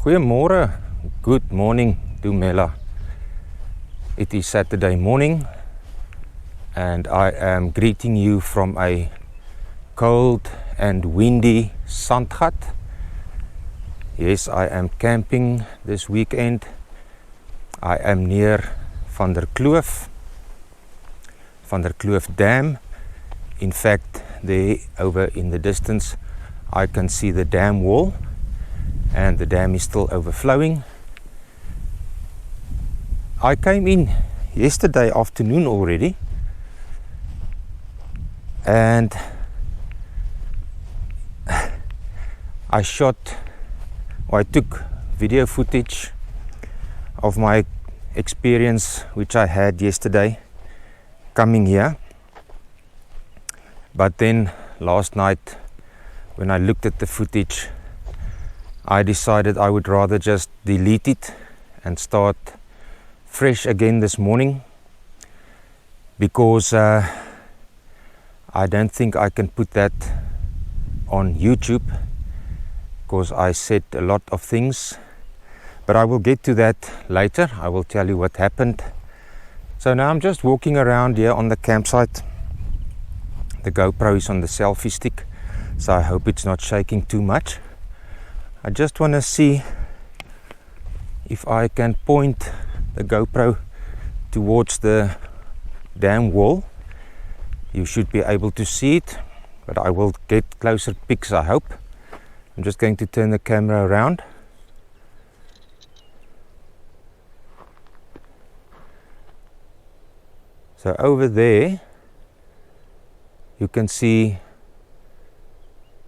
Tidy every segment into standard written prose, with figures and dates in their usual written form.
Goeiemôre, good morning, Dumela. It is Saturday morning and I am greeting you from a cold and windy Sandgat. Yes, I am camping this weekend. I am near Vanderkloof Dam. In fact, there over in the distance I can see the dam wall, and the dam is still overflowing. I came in yesterday afternoon already, and I took video footage of my experience which I had yesterday coming here. But then last night when I looked at the footage, I decided I would rather just delete it and start fresh again this morning, because I don't think I can put that on YouTube, because I said a lot of things, but I will get to that later. I will tell you what happened. So now I'm just walking around here on the campsite. The GoPro is on the selfie stick, so I hope it's not shaking too much. I just want to see if I can point the GoPro towards the dam wall. You should be able to see it, but I will get closer pics, I hope. I'm just going to turn the camera around. So over there you can see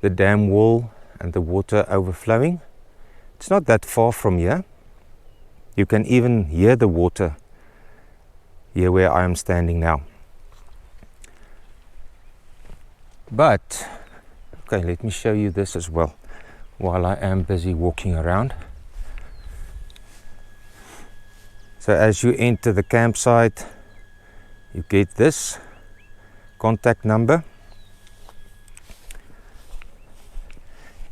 the dam wall and the water overflowing. It's not that far from here. You can even hear the water here where I am standing now. But, okay, let me show you this as well while I am busy walking around. So as you enter the campsite, you get this contact number.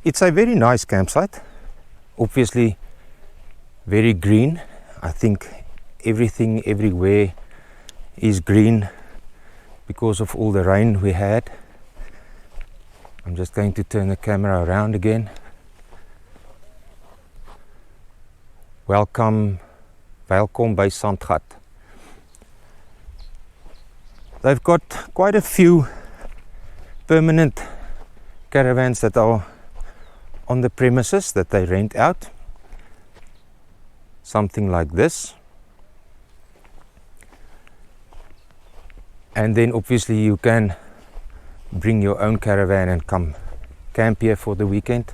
It's a very nice campsite, obviously very green. I think everything everywhere is green because of all the rain we had. I'm just going to turn the camera around again. Welcome by Sandgat. They've got quite a few permanent caravans that are on the premises that they rent out. Something like this. And then obviously you can bring your own caravan and come camp here for the weekend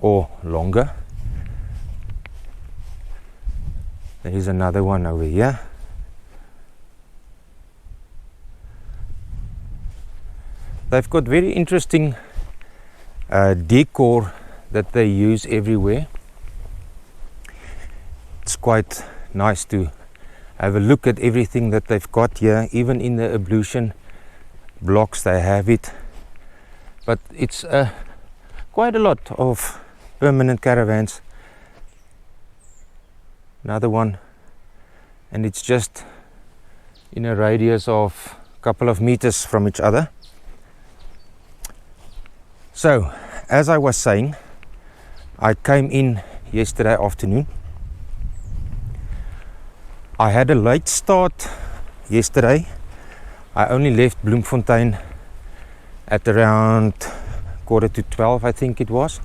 or longer. There is another one over here. They've got very interesting decor that they use everywhere. It's quite nice to have a look at everything that they've got here. Even in the ablution blocks they have it. But it's quite a lot of permanent caravans. Another one, and it's just in a radius of a couple of meters from each other. So, as I was saying, I came in yesterday afternoon. I had a late start yesterday. I only left Bloemfontein at around 11:45, I think it was.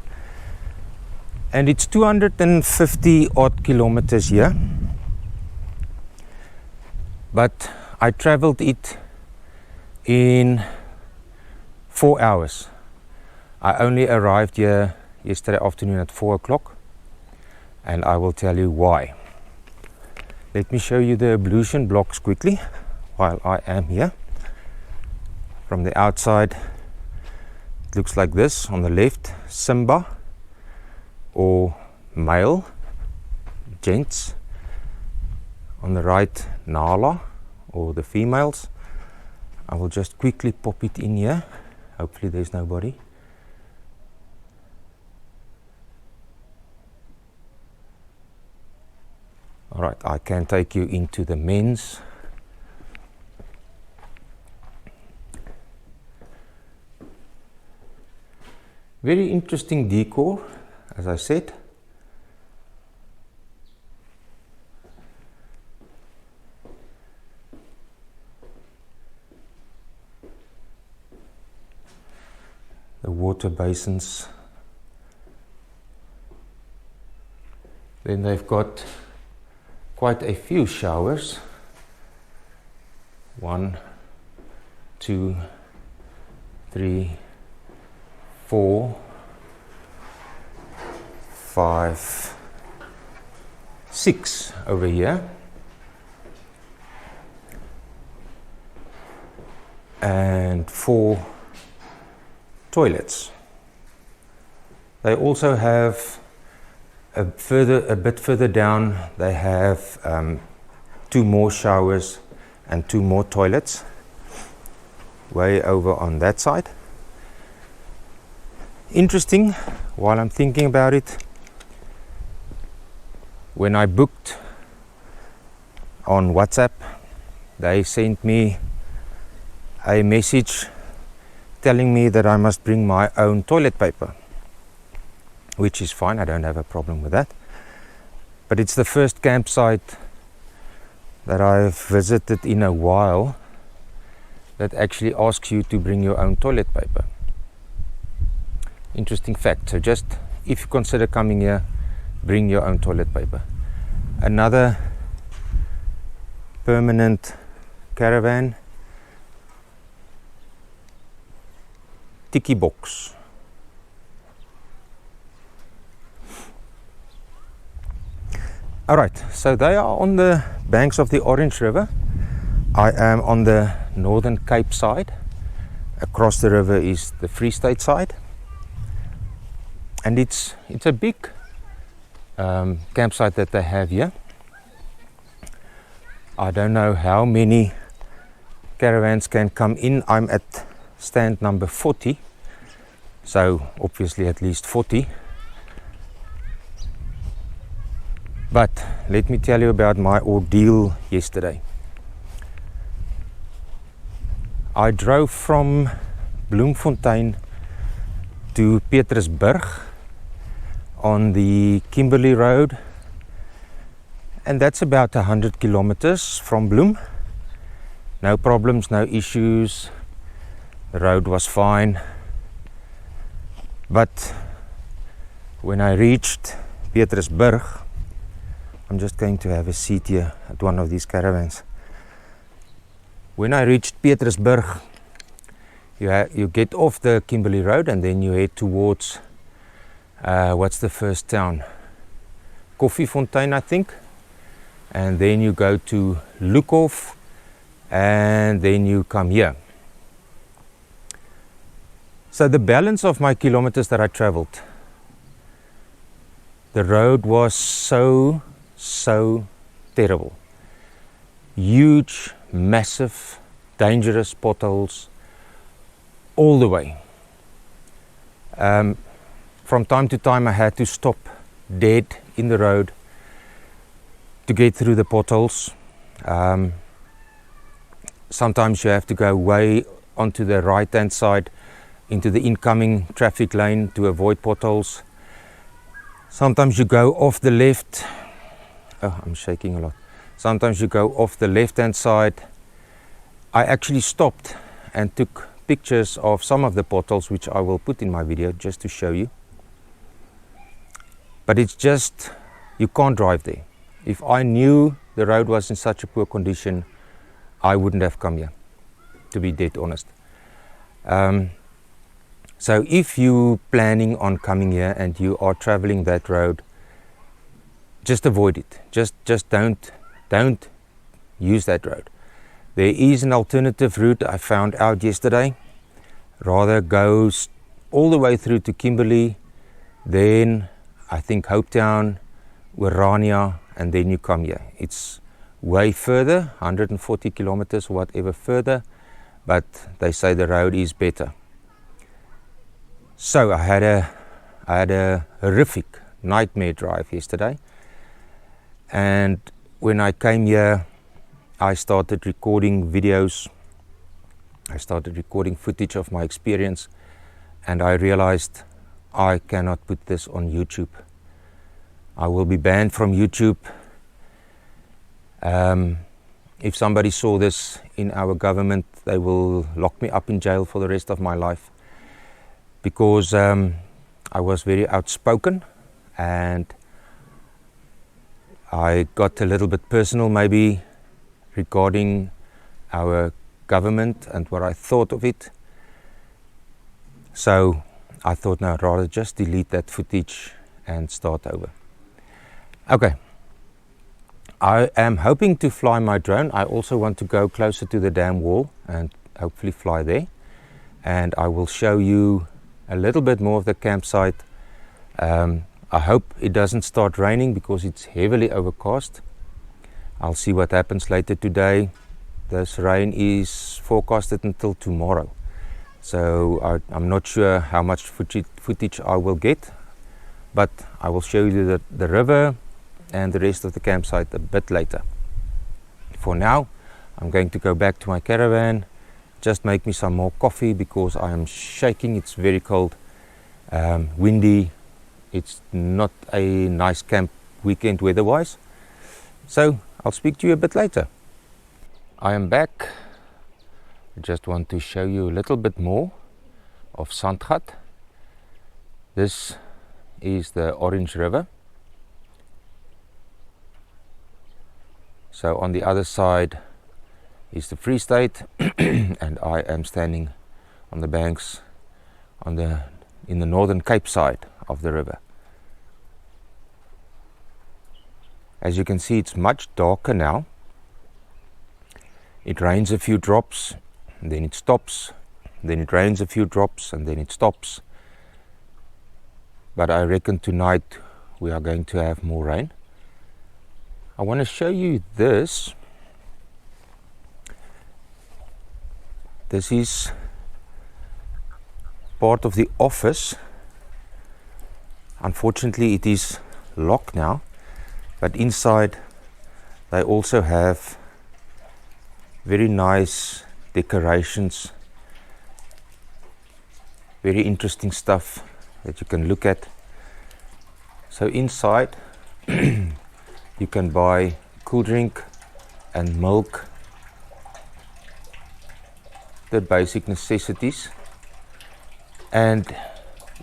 And it's 250 odd kilometers here. But I traveled it in 4 hours. I only arrived here yesterday afternoon at 4 o'clock, and I will tell you why. Let me show you the ablution blocks quickly while I am here. From the outside, it looks like this. On the left, Simba, or male, gents. On the right, Nala, or the females. I will just quickly pop it in here. Hopefully there's nobody. Right, I can take you into the men's. Very interesting decor, as I said. The water basins. Then they've got quite a few showers. 1, 2, 3, 4, 5, 6 over here. And 4 toilets. They also have a bit further down, they have 2 more showers and 2 more toilets way over on that side. Interesting, while I'm thinking about it, when I booked on WhatsApp, they sent me a message telling me that I must bring my own toilet paper, which is fine, I don't have a problem with that. But it's the first campsite that I've visited in a while that actually asks you to bring your own toilet paper. Interesting fact. So just if you consider coming here, bring your own toilet paper. Another permanent caravan. Tiki box. Alright, so they are on the banks of the Orange River. I am on the Northern Cape side. Across the river is the Free State side. And it's a big campsite that they have here. I don't know how many caravans can come in. I'm at stand number 40, so obviously at least 40. But let me tell you about my ordeal yesterday. I drove from Bloemfontein to Pietersburg on the Kimberley Road, and that's about 100 kilometers from Bloem. No problems, no issues. The road was fine. But when I reached Pietersburg, I'm just going to have a seat here at one of these caravans. When I reached Pietersburg, you get off the Kimberley Road and then you head towards, what's the first town? Koffiefontein, I think. And then you go to Lukov, and then you come here. So the balance of my kilometers that I traveled, the road was so terrible. Huge, massive, dangerous potholes all the way. From time to time I had to stop dead in the road to get through the potholes. Sometimes you have to go way onto the right hand side into the incoming traffic lane to avoid potholes. Sometimes you go off the left. Oh, I'm shaking a lot. Sometimes you go off the left hand side. I actually stopped and took pictures of some of the potholes, which I will put in my video just to show you. But it's just, you can't drive there. If I knew the road was in such a poor condition, I wouldn't have come here, to be dead honest. So if you're planning on coming here and you are traveling that road, just avoid it. Just don't use that road. There is an alternative route I found out yesterday. Rather go all the way through to Kimberley, then I think Hopetown, Orania, and then you come here. It's way further, 140 kilometers, whatever further, but they say the road is better. So I had a horrific nightmare drive yesterday, and when I came here, I started recording videos. I started recording footage of my experience, and I realized I cannot put this on YouTube. I will be banned from YouTube. If somebody saw this in our government, they will lock me up in jail for the rest of my life, because I was very outspoken and I got a little bit personal maybe regarding our government and what I thought of it. So I thought, no, I'd rather just delete that footage and start over. Okay. I am hoping to fly my drone. I also want to go closer to the dam wall and hopefully fly there. And I will show you a little bit more of the campsite. I hope it doesn't start raining because it's heavily overcast. I'll see what happens later today. This rain is forecasted until tomorrow. So I'm not sure how much footage I will get, but I will show you the river and the rest of the campsite a bit later. For now, I'm going to go back to my caravan, just make me some more coffee because I am shaking. It's very cold, windy. It's not a nice camp weekend weather-wise. So I'll speak to you a bit later. I am back. I just want to show you a little bit more of Sandgat. This is the Orange River. So on the other side is the Free State and I am standing on the banks in the Northern Cape side of the river. As you can see, it's much darker now. It rains a few drops, and then it stops, then it rains a few drops, and then it stops. But I reckon tonight we are going to have more rain. I want to show you this. This is part of the office. Unfortunately, it is locked now, but inside they also have very nice decorations, very interesting stuff that you can look at. So inside you can buy cool drink and milk, the basic necessities. And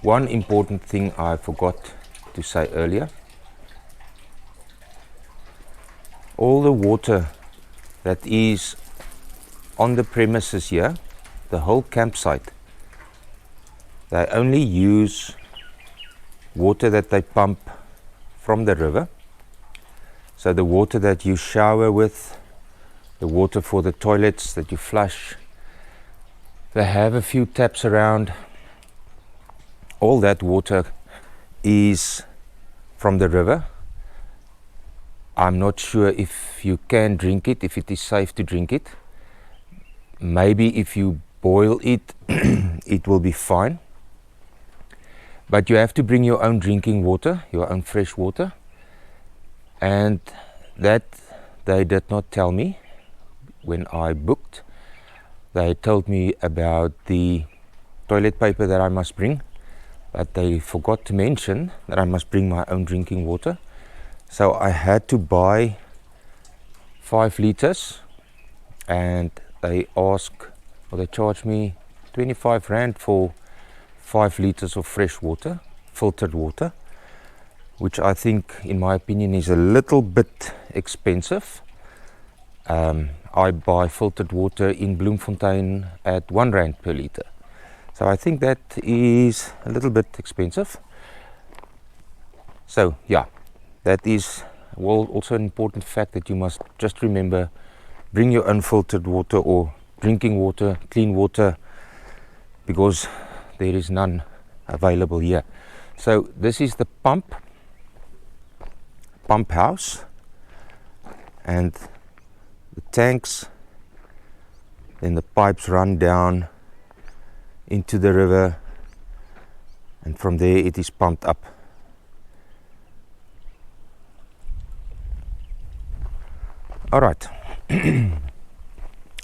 one important thing I forgot to say earlier, all the water that is on the premises here, the whole campsite, they only use water that they pump from the river. So the water that you shower with, the water for the toilets that you flush, they have a few taps around. All that water is from the river. I'm not sure if you can drink it, if it is safe to drink it. Maybe if you boil it, it will be fine. But you have to bring your own drinking water, your own fresh water. And that they did not tell me when I booked. They told me about the toilet paper that I must bring, but they forgot to mention that I must bring my own drinking water. So I had to buy 5 liters, and they charged me 25 Rand for 5 liters of fresh water, filtered water, which I think, in my opinion, is a little bit expensive. I buy filtered water in Bloemfontein at 1 Rand per liter. So I think that is a little bit expensive. So yeah, that is also an important fact that you must just remember. Bring your unfiltered water or drinking water, clean water, because there is none available here. So this is the pump house, and the tanks, then the pipes run down into the river, and from there it is pumped up. Alright, I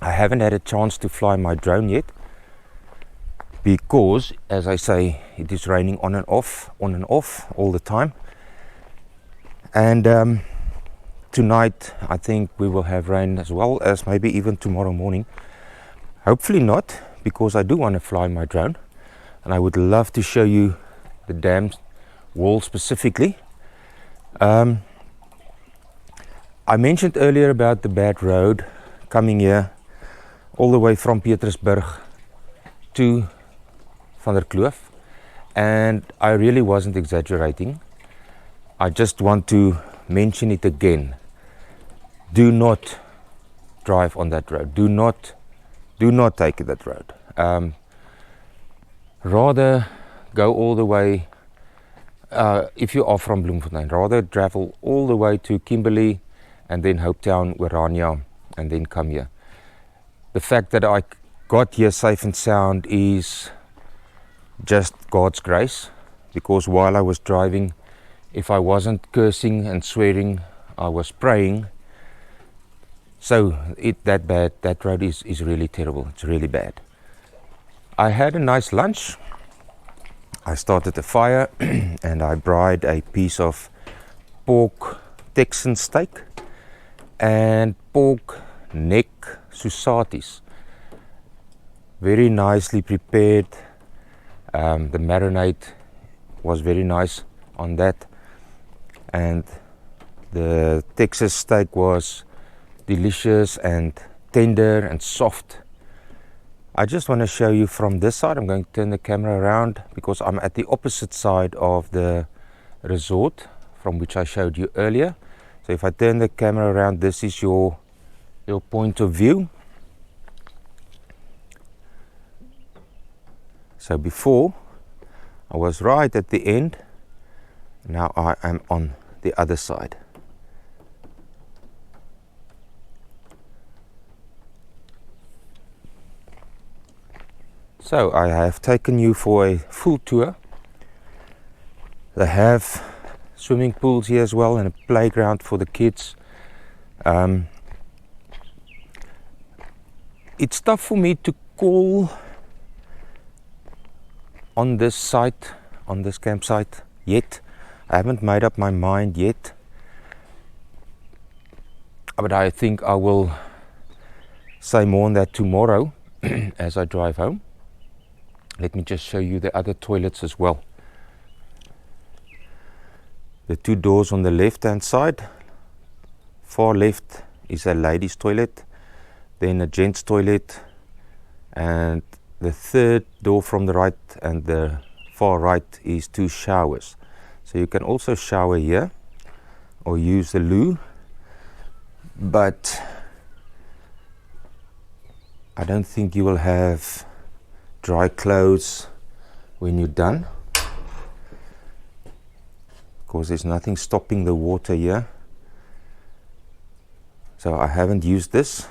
haven't had a chance to fly my drone yet because, as I say, it is raining on and off all the time. And tonight I think we will have rain as well, as maybe even tomorrow morning. Hopefully not, because I do want to fly my drone and I would love to show you the dam wall specifically. I mentioned earlier about the bad road coming here all the way from Pietersburg to Vanderkloof, and I really wasn't exaggerating. I just want to mention it again. Do not drive on that road. Do not take that road. Rather go all the way, if you are from Bloemfontein, rather travel all the way to Kimberley and then Hopetown, Orania, and then come here. The fact that I got here safe and sound is just God's grace, because while I was driving, if I wasn't cursing and swearing, I was praying. So that road is really terrible. It's really bad. I had a nice lunch. I started a fire and I fried a piece of pork Texan steak and pork neck sausages. Very nicely prepared. The marinade was very nice on that, and the Texas steak was delicious and tender and soft. I just want to show you from this side. I'm going to turn the camera around because I'm at the opposite side of the resort from which I showed you earlier. So if I turn the camera around, this is your point of view. So before I was right at the end, now I am on the other side. So I have taken you for a full tour. They have swimming pools here as well and a playground for the kids. It's tough for me to call on this site, on this campsite yet. I haven't made up my mind yet, but I think I will say more on that tomorrow as I drive home. Let me just show you the other toilets as well. The two doors on the left hand side, far left is a ladies' toilet, then a gents' toilet, and the third door from the right and the far right is two showers. So you can also shower here or use the loo, but I don't think you will have dry clothes when you're done, because there's nothing stopping the water here. So I haven't used this.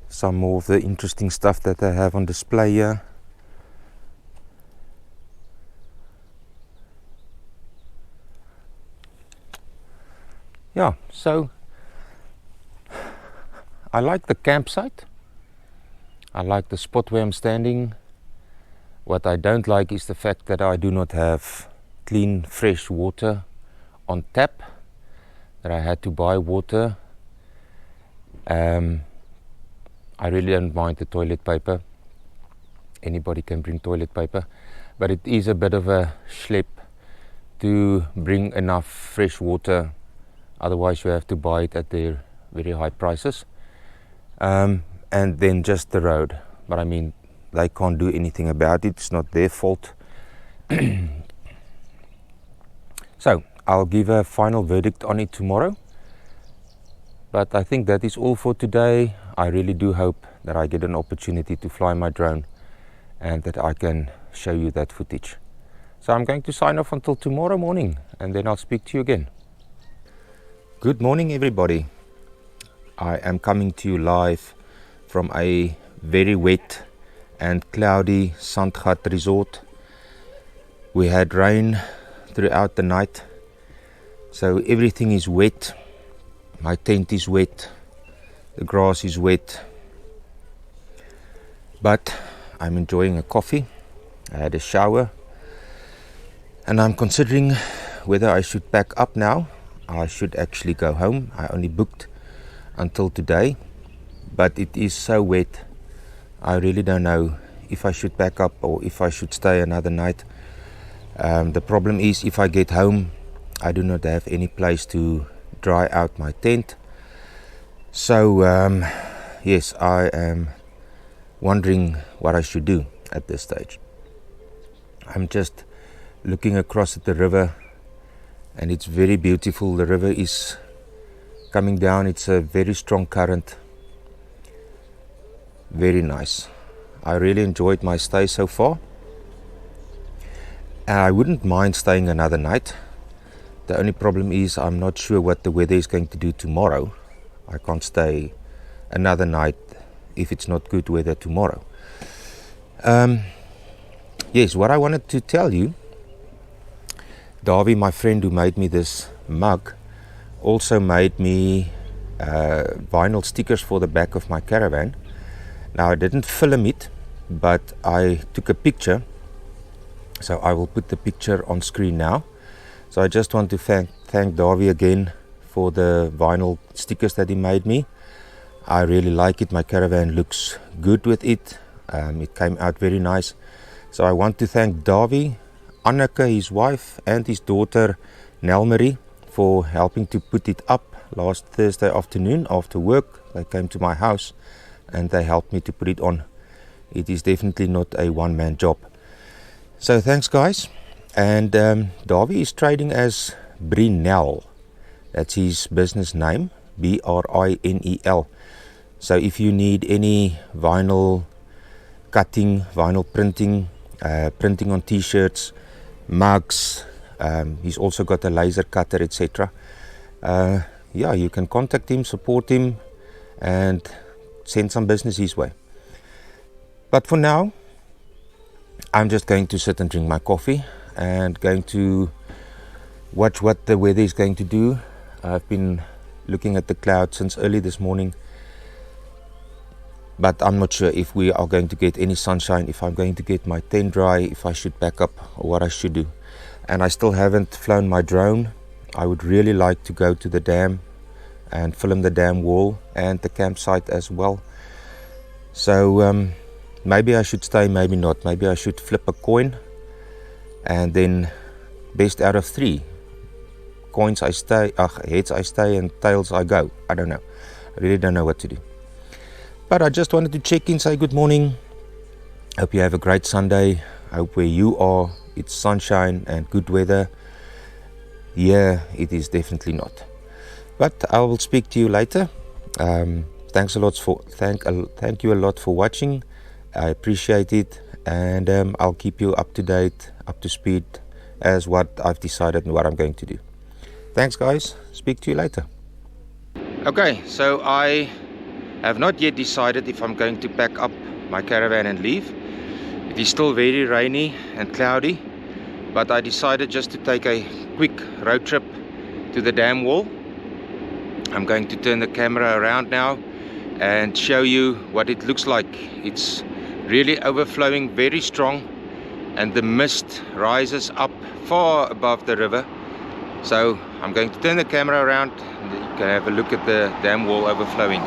Some more of the interesting stuff that they have on display here. Yeah, so I like the campsite. I like the spot where I'm standing. What I don't like is the fact that I do not have clean, fresh water on tap, that I had to buy water. I really don't mind the toilet paper. Anybody can bring toilet paper, but it is a bit of a schlep to bring enough fresh water. Otherwise you have to buy it at their very high prices. And then just the road. But I mean, they can't do anything about it. It's not their fault. So I'll give a final verdict on it tomorrow. But I think that is all for today. I really do hope that I get an opportunity to fly my drone and that I can show you that footage. So I'm going to sign off until tomorrow morning, and then I'll speak to you again. Good morning, everybody. I am coming to you live from a very wet and cloudy Sandgat resort. We had rain throughout the night, so everything is wet. My tent is wet, the grass is wet, but I'm enjoying a coffee. I had a shower, and I'm considering whether I should pack up now. I should actually go home. I only booked until today, but it is so wet. I really don't know if I should pack up or if I should stay another night. The problem is, if I get home, I do not have any place to dry out my tent. So yes, I am wondering what I should do at this stage. I'm just looking across at the river, and it's very beautiful. The river is coming down. It's a very strong current. Very nice. I really enjoyed my stay so far. I wouldn't mind staying another night. The only problem is I'm not sure what the weather is going to do tomorrow. I can't stay another night if it's not good weather tomorrow. Yes, what I wanted to tell you, Davy, my friend who made me this mug, also made me vinyl stickers for the back of my caravan. Now, I didn't film it, but I took a picture, so I will put the picture on screen now. So I just want to thank Davy again for the vinyl stickers that he made me. I really like it. My caravan looks good with it. It came out very nice. So I want to thank Davy, Anneke, his wife, and his daughter Nelmarie for helping to put it up last Thursday afternoon after work. They came to my house and they helped me to put it on. It is definitely not a one-man job. So thanks, guys. And Davy is trading as Brinel. That's his business name, Brinel. So if you need any vinyl cutting, vinyl printing, printing on t-shirts, mugs, he's also got a laser cutter, etc. Yeah, you can contact him, support him, and send some business his way. But for now, I'm just going to sit and drink my coffee and going to watch what the weather is going to do. I've been looking at the clouds since early this morning, but I'm not sure if we are going to get any sunshine, if I'm going to get my tent dry, if I should back up, or what I should do. And I still haven't flown my drone. I would really like to go to the dam and film the dam wall and the campsite as well. So maybe I should stay, maybe not. Maybe I should flip a coin, and then best out of 3. Coins I stay, heads I stay, and tails I go. I don't know. I really don't know what to do. But I just wanted to check in, say good morning. Hope you have a great Sunday. I hope where you are, it's sunshine and good weather. Here it is definitely not. But I will speak to you later. Thanks a lot thank you a lot for watching. I appreciate it, and I'll keep you up to date, up to speed as what I've decided and what I'm going to do. Thanks, guys. Speak to you later. Okay, so I have not yet decided if I'm going to pack up my caravan and leave. It is still very rainy and cloudy, but I decided just to take a quick road trip to the dam wall. I'm going to turn the camera around now and show you what it looks like. It's really overflowing very strong, and the mist rises up far above the river. So I'm going to turn the camera around and you can have a look at the dam wall overflowing.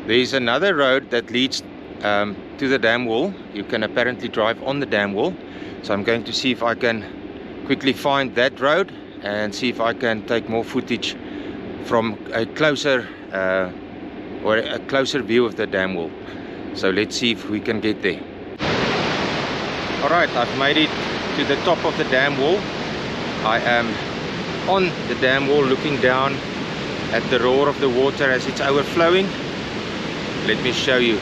There's another road that leads to the dam wall. You can apparently drive on the dam wall. So I'm going to see if I can quickly find that road and see if I can take more footage from a closer view of the dam wall. So let's see if we can get there. Alright, I've made it to the top of the dam wall. I am on the dam wall looking down at the roar of the water as it's overflowing. Let me show you.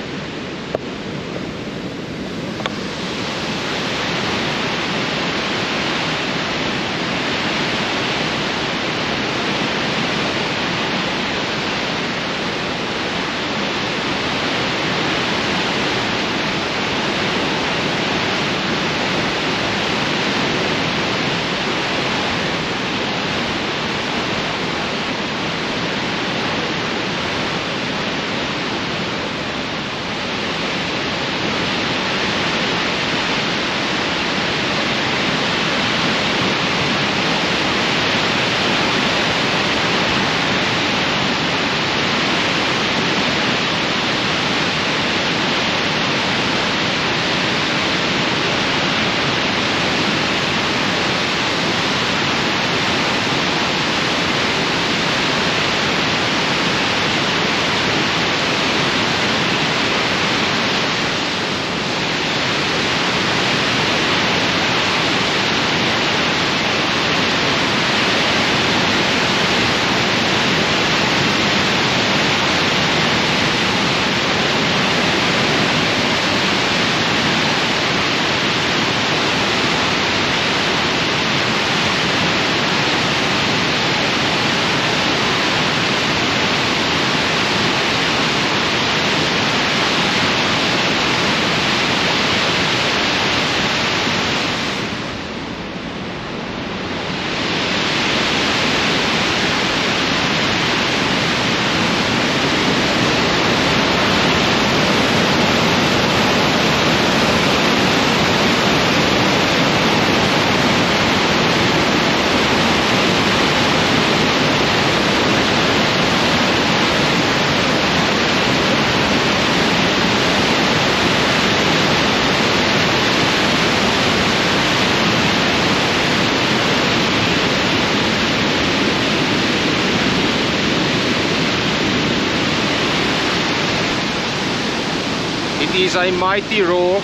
It is a mighty roar.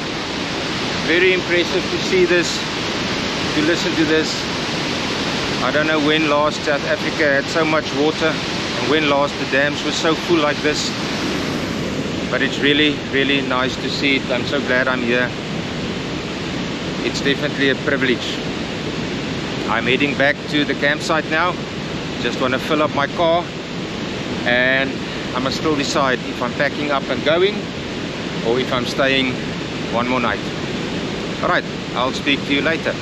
Very impressive to see this, to listen to this. I don't know when last South Africa had so much water and when last the dams were so full like this. But it's really, really nice to see it. I'm so glad I'm here. It's definitely a privilege. I'm heading back to the campsite now. Just want to fill up my car, and I must still decide if I'm packing up and going or if I'm staying one more night. Alright, I'll speak to you later.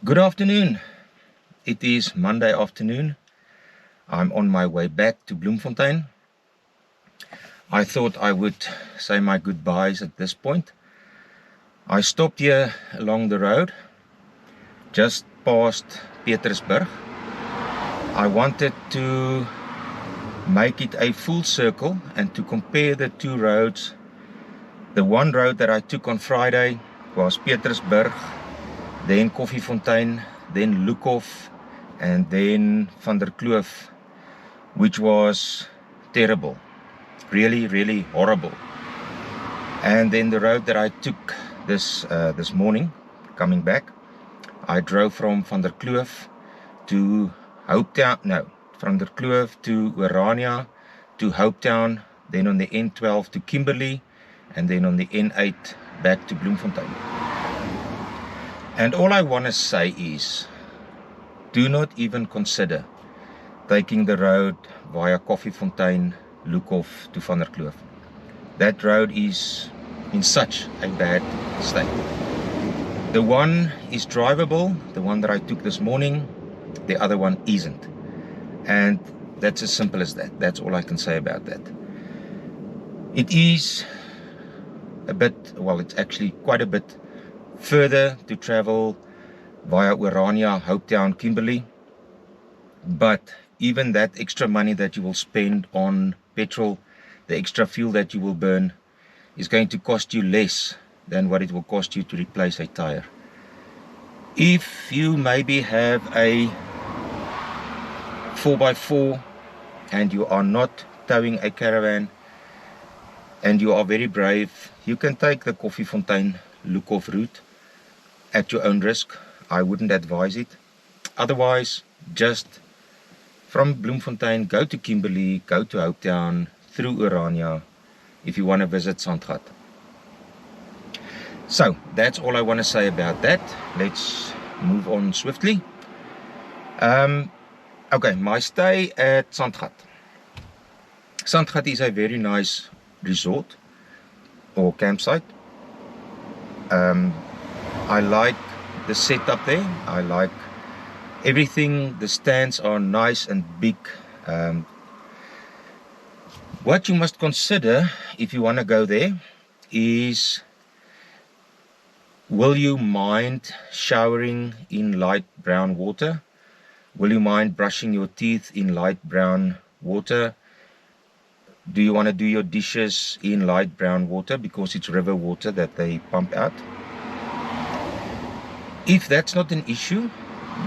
Good afternoon. It is Monday afternoon. I'm on my way back to Bloemfontein. I thought I would say my goodbyes at this point. I stopped here along the road, just past Petersburg. I wanted to make it a full circle and to compare the two roads. The one road that I took on Friday was Petersburg, then Koffiefontein, then Lukhof, and then Vanderkloof, which was terrible. really horrible. And then the road that I took this morning coming back, I drove from Vanderkloof to Hopetown, no, Vanderkloof to Orania to Hopetown, then on the N12 to Kimberley, and then on the N8 back to Bloemfontein. And all I want to say is, do not even consider taking the road via Koffiefontein, Lukhof to Vanderkloof. That road is in such a bad state. The one is drivable, the one that I took this morning, the other one isn't. And that's as simple as that. That's all I can say about that. It is a bit, well, it's actually quite a bit further to travel via Orania, Hopetown, Kimberley. But even that extra money that you will spend on petrol, the extra fuel that you will burn, is going to cost you less than what it will cost you to replace a tire. If you maybe have a 4x4 and you are not towing a caravan and you are very brave, you can take the Koffiefontein Lukhof route at your own risk. I wouldn't advise it. Otherwise, just from Bloemfontein, go to Kimberley, go to Hopetown, through Orania, if you want to visit Sandgat. So, that's all I want to say about that. Let's move on swiftly. Okay, my stay at Sandgat. Sandgat is a very nice resort or campsite. I like the setup there. I like everything. The stands are nice and big. What you must consider if you want to go there is, will you mind showering in light brown water? Will you mind brushing your teeth in light brown water? Do you want to do your dishes in light brown water because it's river water that they pump out? If that's not an issue,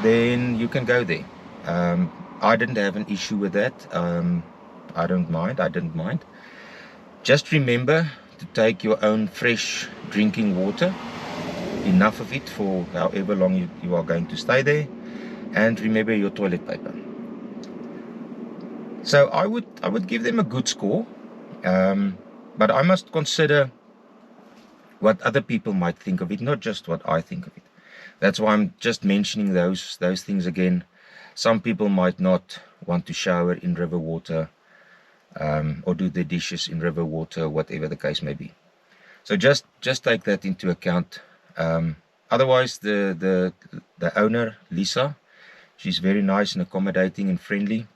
then you can go there. I didn't have an issue with that. I didn't mind. Just remember to take your own fresh drinking water, enough of it for however long you are going to stay there, and remember your toilet paper. So I would give them a good score, but I must consider what other people might think of it, not just what I think of it. That's why I'm just mentioning those things again. Some people might not want to shower in river water, or do their dishes in river water, whatever the case may be. So just take that into account. Otherwise, the owner, Lisa, she's very nice and accommodating and friendly.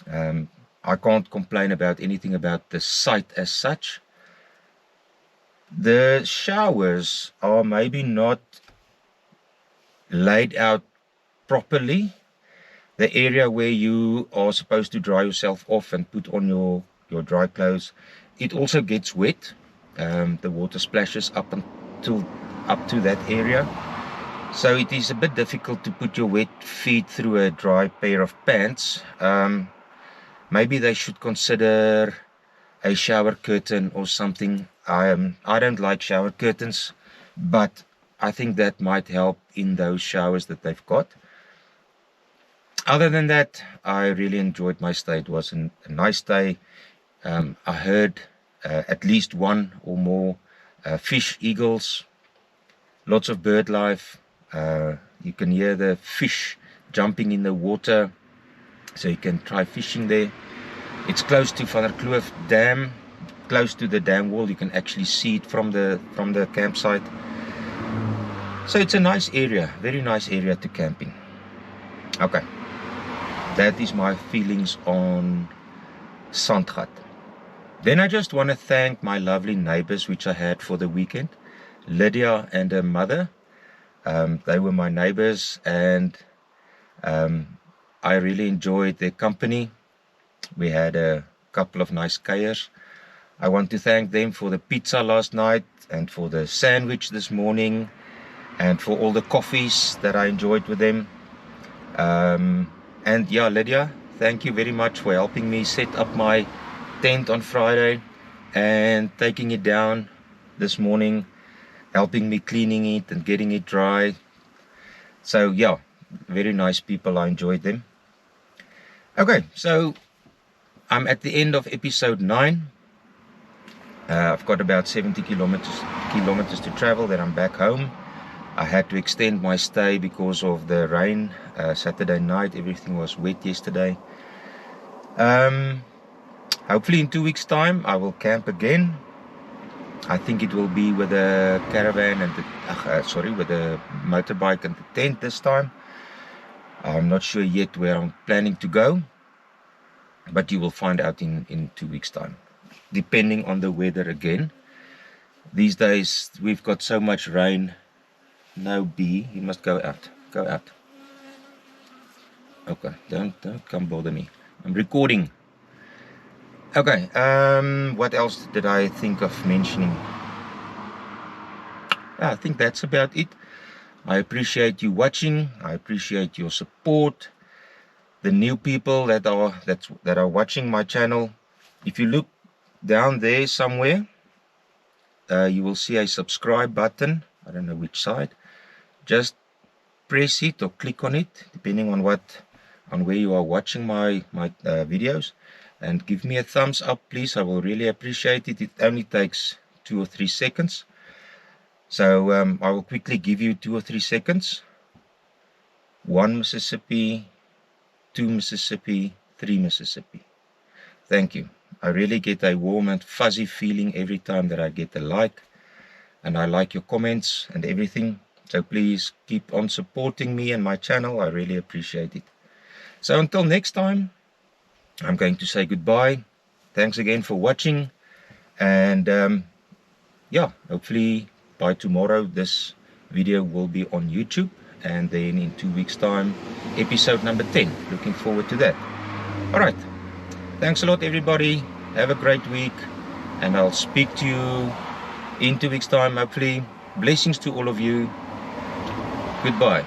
I can't complain about anything about the site as such. The showers are maybe not laid out properly. The area where you are supposed to dry yourself off and put on your dry clothes, it also gets wet. The water splashes up to that area. So it is a bit difficult to put your wet feet through a dry pair of pants. Maybe they should consider a shower curtain or something. I don't like shower curtains, but I think that might help in those showers that they've got. Other than that, I really enjoyed my stay. It was a nice day. I heard at least one or more fish, eagles, lots of bird life. You can hear the fish jumping in the water, so you can try fishing there. It's close to Vanderkloof Dam, close to the dam wall. You can actually see it from the campsite. So it's a nice area, very nice area to camping. Okay, that is my feelings on Sandgat. Then I just want to thank my lovely neighbors which I had for the weekend, Lydia and her mother. They were my neighbors, and I really enjoyed their company. We had a couple of nice kuiers. I want to thank them for the pizza last night and for the sandwich this morning and for all the coffees that I enjoyed with them. And yeah, Lydia, thank you very much for helping me set up my tent on Friday and taking it down this morning, helping me cleaning it and getting it dry. So yeah, very nice people. I enjoyed them. Okay, so I'm at the end of episode 9. I've got about 70 kilometers to travel, then I'm back home. I had to extend my stay because of the rain. Saturday night, everything was wet yesterday. Hopefully in 2 weeks time I will camp again. I think it will be with a caravan and with a motorbike and the tent this time. I'm not sure yet where I'm planning to go, but you will find out in 2 weeks time, depending on the weather again. These days we've got so much rain. No, bee, you must go out. Go out. Okay, don't come bother me. I'm recording. Okay, what else did I think of mentioning? I think that's about it. I appreciate you watching. I appreciate your support. The new people that are watching my channel. If you look down there somewhere, you will see a subscribe button. I don't know which side. Just press it or click on it, depending on where you are watching my videos, and give me a thumbs up, please. I will really appreciate it. It only takes 2 or 3 seconds. So I will quickly give you 2 or 3 seconds. 1 Mississippi, 2 Mississippi, 3 Mississippi. Thank you. I really get a warm and fuzzy feeling every time that I get a like, and I like your comments and everything. So please keep on supporting me and my channel. I really appreciate it. So until next time, I'm going to say goodbye. Thanks again for watching. And yeah, hopefully by tomorrow this video will be on YouTube. And then in 2 weeks time, episode number 10. Looking forward to that. Alright. Thanks a lot, everybody. Have a great week. And I'll speak to you in 2 weeks time, hopefully. Blessings to all of you. Goodbye.